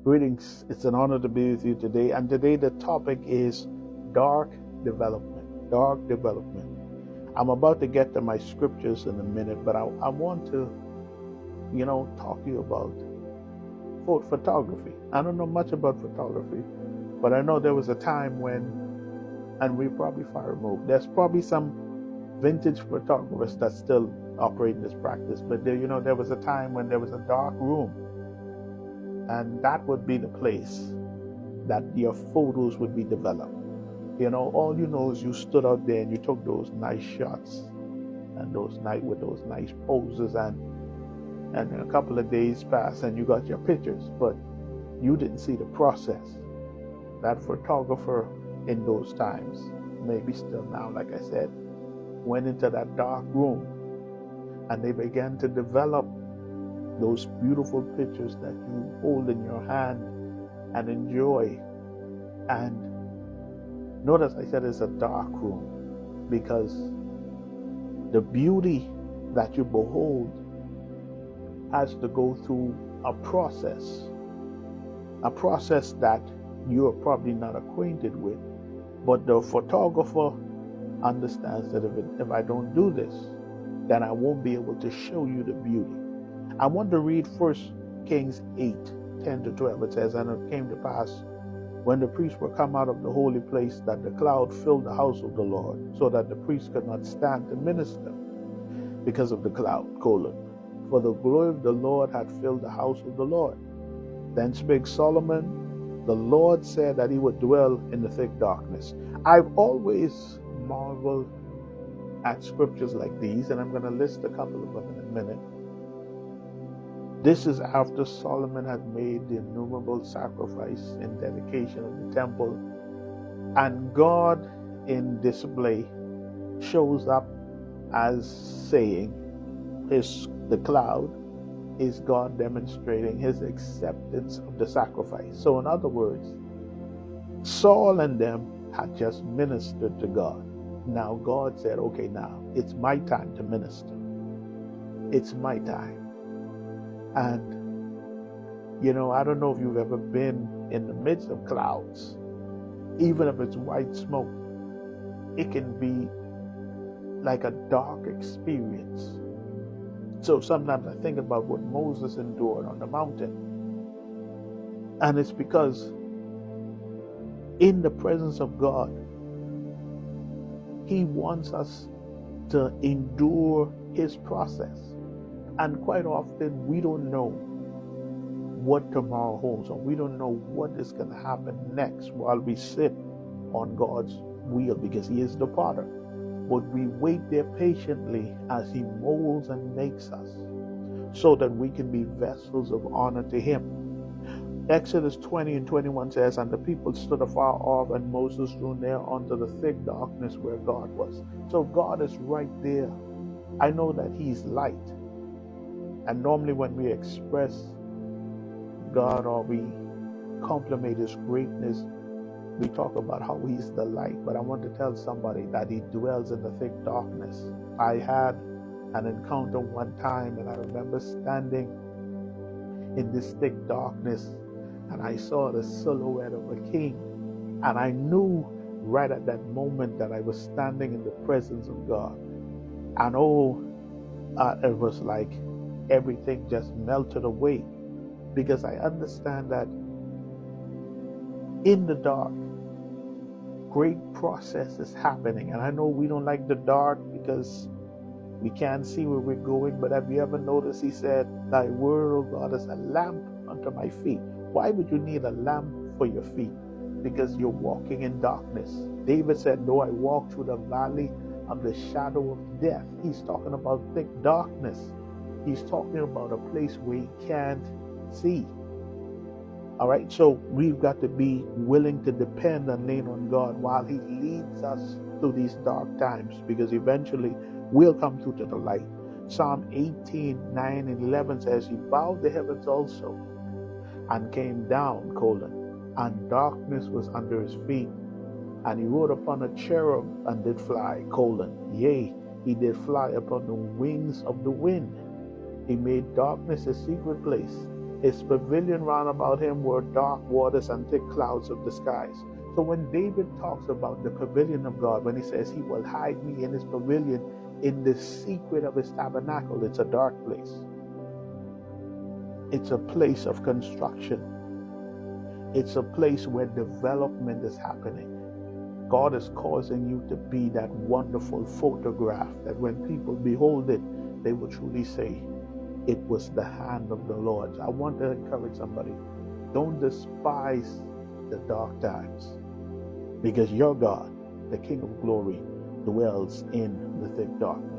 Greetings. It's an honor to be with you today. And today the topic is dark development. Dark development. I'm about to get to my scriptures in a minute, but I want to, talk to you about photography. I don't know much about photography, but I know there was a time when, and we're probably far removed, there's probably some vintage photographers that still operate in this practice, but there was a time when there was a dark room, and that would be the place that your photos would be developed. All you know is you stood out there and you took those nice shots and those nice poses, and a couple of days passed and you got your pictures, but you didn't see the process. That photographer in those times, maybe still now, like I said, went into that dark room and they began to develop those beautiful pictures that you hold in your hand and enjoy. And notice I said it's a dark room, because the beauty that you behold has to go through a process that you're probably not acquainted with. But the photographer understands that if I don't do this, then I won't be able to show you the beauty. I want to read 1 Kings 8:10-12. It says, "And it came to pass, when the priests were come out of the holy place, that the cloud filled the house of the Lord, so that the priests could not stand to minister because of the cloud, for the glory of the Lord had filled the house of the Lord. Then spake Solomon, the Lord said that he would dwell in the thick darkness." I've always marveled at scriptures like these, and I'm going to list a couple of them in a minute. This is after Solomon had made the innumerable sacrifice in dedication of the temple, and God in display shows up as saying, the cloud is God demonstrating his acceptance of the sacrifice. So in other words, Saul and them had just ministered to God. Now God said, okay, now it's my time to minister. It's my time. And, I don't know if you've ever been in the midst of clouds. Even if it's white smoke, it can be like a dark experience. So sometimes I think about what Moses endured on the mountain. And it's because in the presence of God, he wants us to endure his process. And quite often we don't know what tomorrow holds, or we don't know what is going to happen next while we sit on God's wheel, because he is the potter. But we wait there patiently as he molds and makes us, so that we can be vessels of honor to him. Exodus 20:21 says, "And the people stood afar off, and Moses drew near unto the thick darkness where God was." So God is right there. I know that he's light. And normally when we express God or we compliment his greatness, we talk about how he's the light. But I want to tell somebody that he dwells in the thick darkness. I had an encounter one time, and I remember standing in this thick darkness, and I saw the silhouette of a king. And I knew right at that moment that I was standing in the presence of God. And it was like everything just melted away, because I understand that in the dark, great process is happening. And I know we don't like the dark because we can't see where we're going, but have you ever noticed he said, "Thy word, O God, is a lamp unto my feet." Why would you need a lamp for your feet? Because you're walking in darkness. David said, "Though I walk through the valley of the shadow of death." He's talking about thick darkness. He's talking about a place where he can't see. All right, so we've got to be willing to depend and lean on God while he leads us through these dark times, because eventually we'll come through to the light. Psalm 18:9-11 says, "He bowed the heavens also, and came down, and darkness was under his feet. And he rode upon a cherub and did fly, yea, he did fly upon the wings of the wind. He made darkness a secret place. His pavilion round about him were dark waters and thick clouds of the skies. So when David talks about the pavilion of God, when he says he will hide me in his pavilion, in the secret of his tabernacle, it's a dark place. It's a place of construction. It's a place where development is happening. God is causing you to be that wonderful photograph that when people behold it, they will truly say, it was the hand of the Lord. I want to encourage somebody. Don't despise the dark times, because your God, the King of glory, dwells in the thick darkness.